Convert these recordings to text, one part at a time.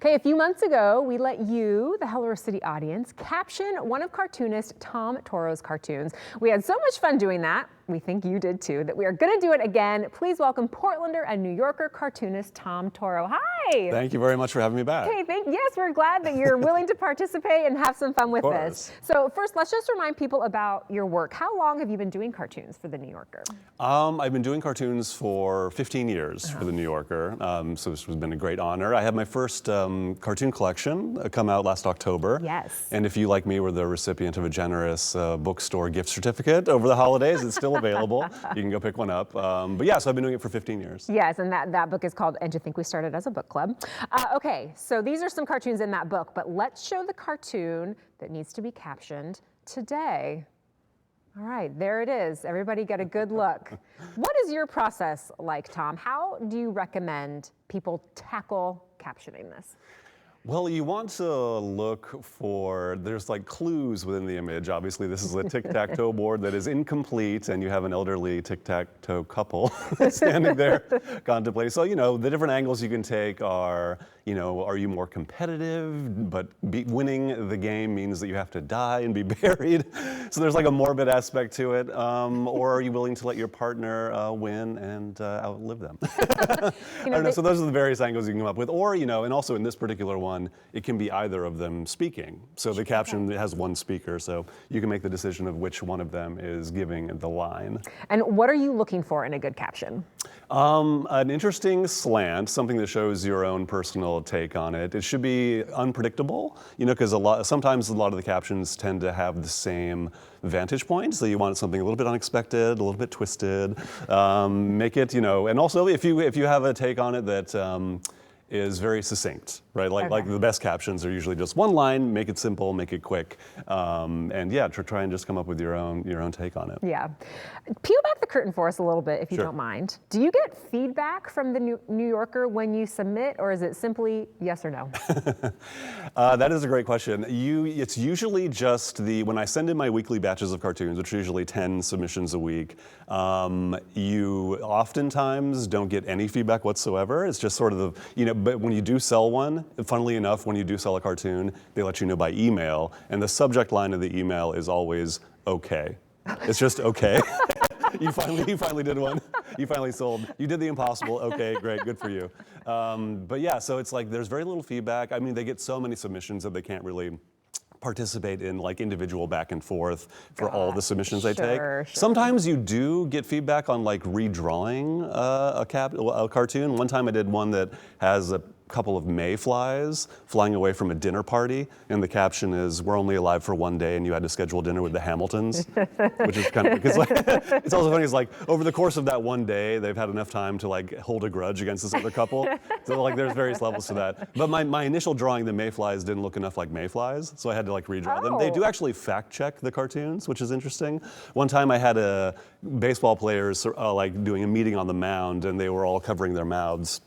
Okay, a few months ago, we let you, the Hello City audience, caption one of cartoonist Tom Toro's cartoons. We had so much fun doing that, we think you did too, that we are going to do it again. Please welcome Portlander and New Yorker cartoonist Tom Toro. Hi! Thank you very much for having me back. Okay, yes, we're glad that you're willing to participate and have some fun with this. So first, let's just remind people about your work. How long have you been doing cartoons for the New Yorker? I've been doing cartoons for 15 years for the New Yorker, so this has been a great honor. I had my first cartoon collection come out last October. Yes. And if you, like me, were the recipient of a generous bookstore gift certificate over the holidays, it's still available. You can go pick one up. But yeah, so I've been doing it for 15 years. Yes, and that book is called And to Think We Started as a Book Club. Okay, so these are some cartoons in that book, but let's show the cartoon that needs to be captioned today. All right, there it is. Everybody get a good look. What is your process like, Tom? How do you recommend people tackle captioning this? Well, you want to look for, there's like clues within the image. Obviously, this is a tic-tac-toe board that is incomplete, and you have an elderly tic-tac-toe couple standing there contemplating. So, the different angles you can take are, are you more competitive, but winning the game means that you have to die and be buried? So there's like a morbid aspect to it. Or are you willing to let your partner win and outlive them? I don't know, so those are the various angles you can come up with. Or, and also in this particular one, it can be either of them speaking. So the caption has one speaker, so you can make the decision of which one of them is giving the line. And what are you looking for in a good caption? An interesting slant, something that shows your own personal take on it. It should be unpredictable, because sometimes a lot of the captions tend to have the same vantage point, so you want something a little bit unexpected, a little bit twisted. Make it, and also if you have a take on it that is very succinct, right? Like the best captions are usually just one line, make it simple, make it quick, and yeah, try and just come up with your own take on it. Yeah. Peel back the curtain for us a little bit, if you don't mind. Do you get feedback from the New Yorker when you submit, or is it simply yes or no? That is a great question. It's usually just when I send in my weekly batches of cartoons, which are usually 10 submissions a week, you oftentimes don't get any feedback whatsoever. It's just sort of but when you do sell one, funnily enough, when you do sell a cartoon, they let you know by email, and the subject line of the email is always okay. It's just okay. You finally did one. You finally sold. You did the impossible. Okay, great, good for you. But yeah, so it's like there's very little feedback. I mean, they get so many submissions that they can't really participate in like individual back and forth for all the submissions they take. Sure. Sometimes you do get feedback on like redrawing a cartoon. One time I did one that has a couple of mayflies flying away from a dinner party, and the caption is, "We're only alive for one day and you had to schedule dinner with the Hamiltons," which is kind of, because it's also funny, it's like over the course of that one day, they've had enough time to like hold a grudge against this other couple. So like there's various levels to that. But my initial drawing, the mayflies didn't look enough like mayflies, so I had to like redraw them. They do actually fact check the cartoons, which is interesting. One time I had baseball players like doing a meeting on the mound, and they were all covering their mouths,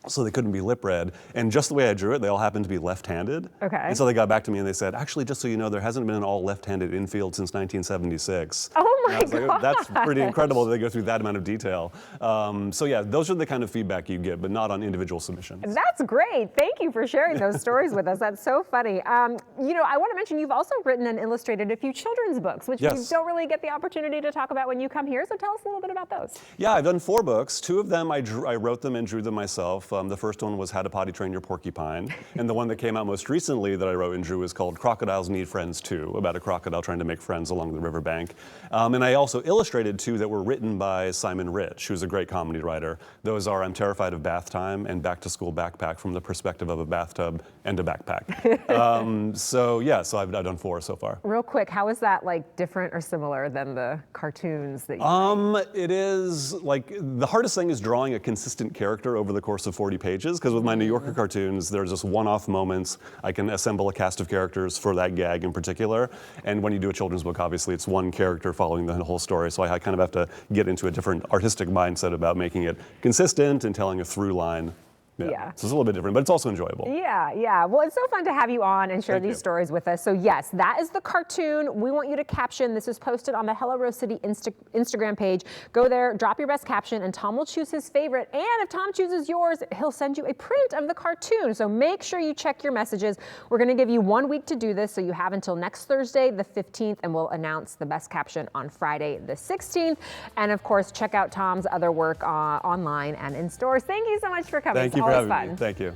so they couldn't be lip read. And just the way I drew it, they all happened to be left-handed. Okay. And so they got back to me and they said, actually, just so you know, there hasn't been an all left-handed infield since 1976. Oh my God. Like, that's pretty incredible that they go through that amount of detail. So yeah, those are the kind of feedback you get, but not on individual submissions. That's great. Thank you for sharing those stories with us. That's so funny. I want to mention you've also written and illustrated a few children's books, which you don't really get the opportunity to talk about when you come here. So tell us a little bit about those. Yeah, I've done 4 books. 2 of them I wrote them and drew them myself. The first one was How to Potty Train Your Porcupine, and the one that came out most recently that I wrote and drew is called Crocodiles Need Friends Too, about a crocodile trying to make friends along the riverbank. And I also illustrated 2 that were written by Simon Rich, who's a great comedy writer. Those are I'm Terrified of Bath Time and Back to School Backpack from the perspective of a bathtub and a backpack. So I've done 4 so far. Real quick, how is that like different or similar than the cartoons that you make? It is like the hardest thing is drawing a consistent character over the course of 40 pages, because with my New Yorker cartoons, there's just one-off moments. I can assemble a cast of characters for that gag in particular. And when you do a children's book, obviously it's one character following the whole story. So I kind of have to get into a different artistic mindset about making it consistent and telling a through line Yeah. So it's a little bit different, but it's also enjoyable. Yeah. Well, it's so fun to have you on and share Thank these you. stories with us. So yes, that is the cartoon. We want you to caption. This is posted on the Hello Rose City Instagram page. Go there, drop your best caption, and Tom will choose his favorite. And if Tom chooses yours, he'll send you a print of the cartoon. So make sure you check your messages. We're going to give you 1 week to do this, so you have until next Thursday, the 15th, and we'll announce the best caption on Friday, the 16th. And of course, check out Tom's other work online and in stores. Thank you so much for coming. Thank you for having me. Thank you.